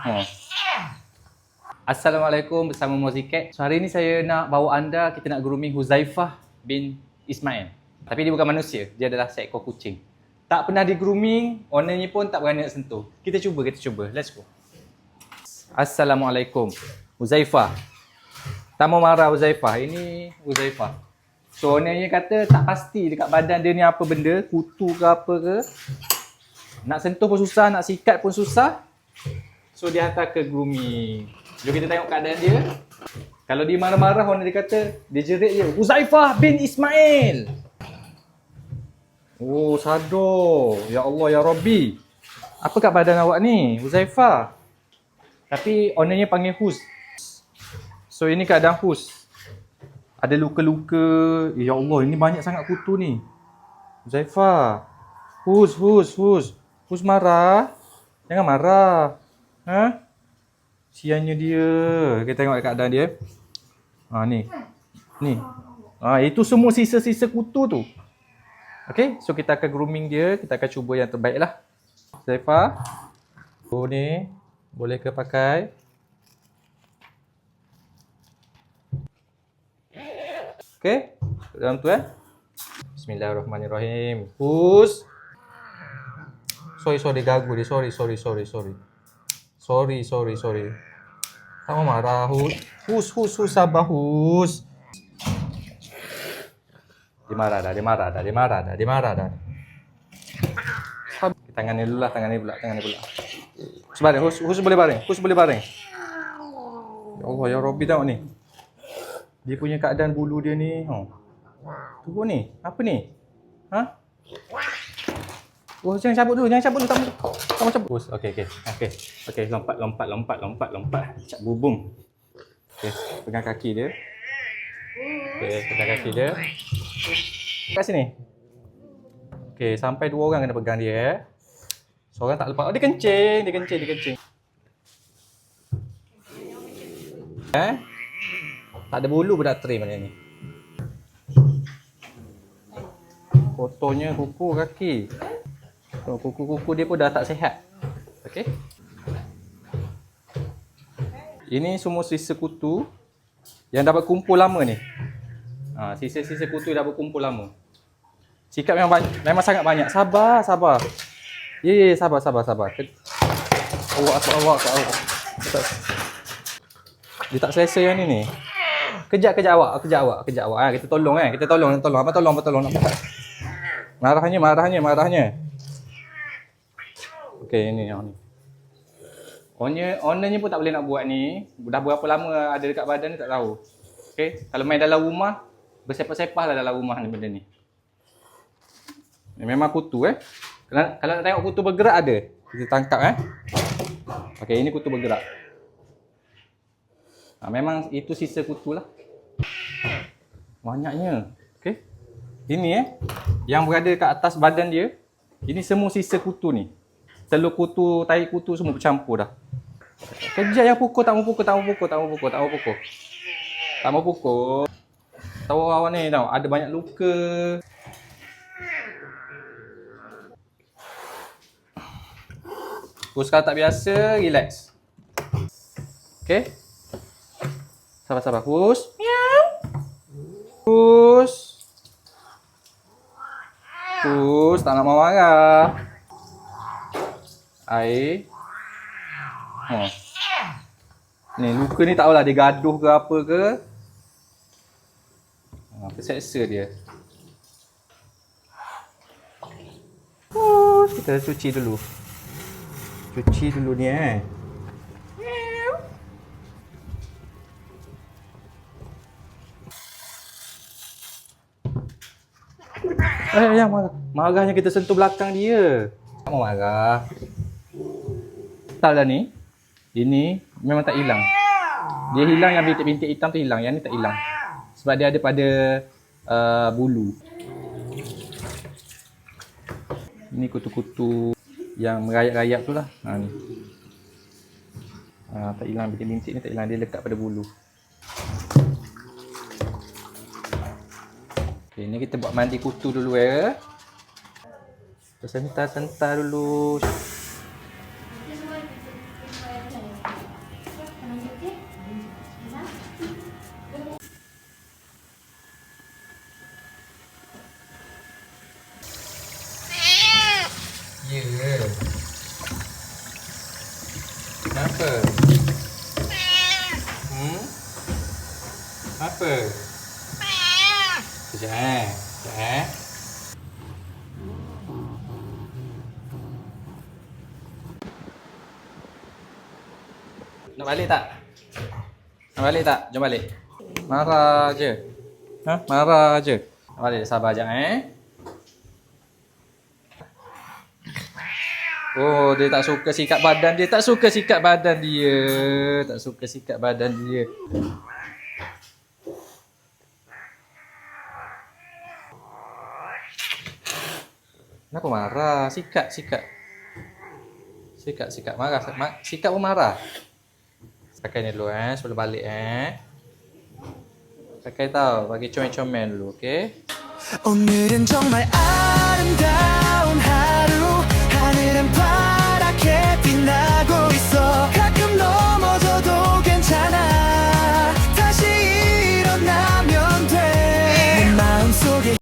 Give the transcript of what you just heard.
Oh. Assalamualaikum, bersama Mozicat. So, hari ni saya nak bawa anda, kita nak grooming Huzaifah bin Ismail. Tapi dia bukan manusia, dia adalah seekor kucing. Tak pernah di grooming, ownernya pun tak berani nak sentuh. Kita cuba. Let's go. Assalamualaikum. Huzaifah. Tak mau marah Huzaifah. Ini Huzaifah. So, ownernya kata tak pasti dekat badan dia ni apa benda, kutu ke apa ke. Nak sentuh pun susah, nak sikat pun susah. So, dia hantar ke grooming. Jom kita tengok keadaan dia. Kalau dia marah-marah, orang dia kata, dia jerit je, Huzaifah bin Ismail. Oh, sadar. Ya Allah, Ya Rabbi. Apa kat badan awak ni, Huzaifah? Tapi ownernya panggil Huz. So, ini keadaan Huz. Ada luka-luka. Ya Allah, ini banyak sangat kutu ni. Huzaifah. Huz. Huz marah. Jangan marah. Ha? Siannya dia. Kita tengok keadaan dia. Ni. Itu semua sisa-sisa kutu tu. Okay, so kita akan grooming dia. Kita akan cuba yang terbaik lah. Huzaifah. Ni. Boleh ke pakai? Okay. Dalam tu Bismillahirrahmanirrahim. Huz. Sorry, gagu dia. Sorry. Sorry. Tak mau marah, Huz. Huz, sabar, Huz. Dia marah dah. Sabar. Tangan ni dulu lah, tangan ni pula. Sebaring, Huz boleh baring. Ya Allah, Ya Rabbi, tengok ni. Dia punya keadaan bulu dia ni. Tunggu ni. Apa ni? Ha? Oh, jangan cabut dulu. Tak mau cabut. Okey, lompat. Cak bubung. Okey, pegang kaki dia. Kat sini. Okey, sampai 2 orang kena pegang dia. Seorang tak lepas. Oh, dia kencing. Tak ada bulu pun dah trim macam ni. Kotornya kuku kaki. So, kuku-kuku dia pun dah tak sihat. Okey. Ini semua sisa kutu yang dah berkumpul lama ni. Sisa-sisa kutu dah berkumpul lama. Sikat memang sangat banyak. Sabar. Ya, sabar. Awak. Dia tak selesa yang ni. Kejap awak. Kita tolong. Apa tolong. Marahnya. Okey, ni. Ownernya pun tak boleh nak buat ni. Dah berapa lama ada dekat badan ni tak tahu. Okey, kalau main dalam rumah, bersepah-sepah lah dalam rumah ni benda ni. Memang kutu Kalau nak tengok kutu bergerak ada. Kita tangkap Okey, ini kutu bergerak. Memang itu sisa kutu lah. Banyaknya. Okey. Ini yang berada kat atas badan dia. Ini semua sisa kutu ni. Telur kutu, tahi kutu semua bercampur dah. Kejap yang pukul, tak mau pukul. Tahu awak ni tau, ada banyak luka. Terus kalau tak biasa, relax. Okay. Sabar. Huz. Huz, tak nak marah. Air. Ni luka ni tak tahulah dia gaduh ke apa ke. Terseksa dia. Kita cuci dulu ni yang marahnya kita sentuh belakang dia. Tak mau marah. Tak dah ni. Ini memang tak hilang. Dia hilang yang bintik-bintik hitam tu hilang. Yang ni tak hilang. Sebab dia ada pada bulu. Ini kutu-kutu yang merayap-rayap tu lah. Ni. Tak hilang, bintik-bintik ni tak hilang. Dia lekat pada bulu. Okay, ni kita buat mandi kutu dulu Kita sentar-sentar dulu. Apa? Apa? Sekejap Sekejap Nak balik tak? Nak balik tak? Jom balik. Marah je. Marah je. Nak balik, sabar sekejap Oh, dia tak suka sikat badan dia. Tak suka sikat badan dia. Tak suka sikat badan dia. Kenapa marah? Sikat, sikat. Sikat, sikat. Marah. Sikat pun marah. Pakai ni dulu sebelum balik Pakai tau. Bagi comel-comel dulu, okey? 오늘은 정말 아름다운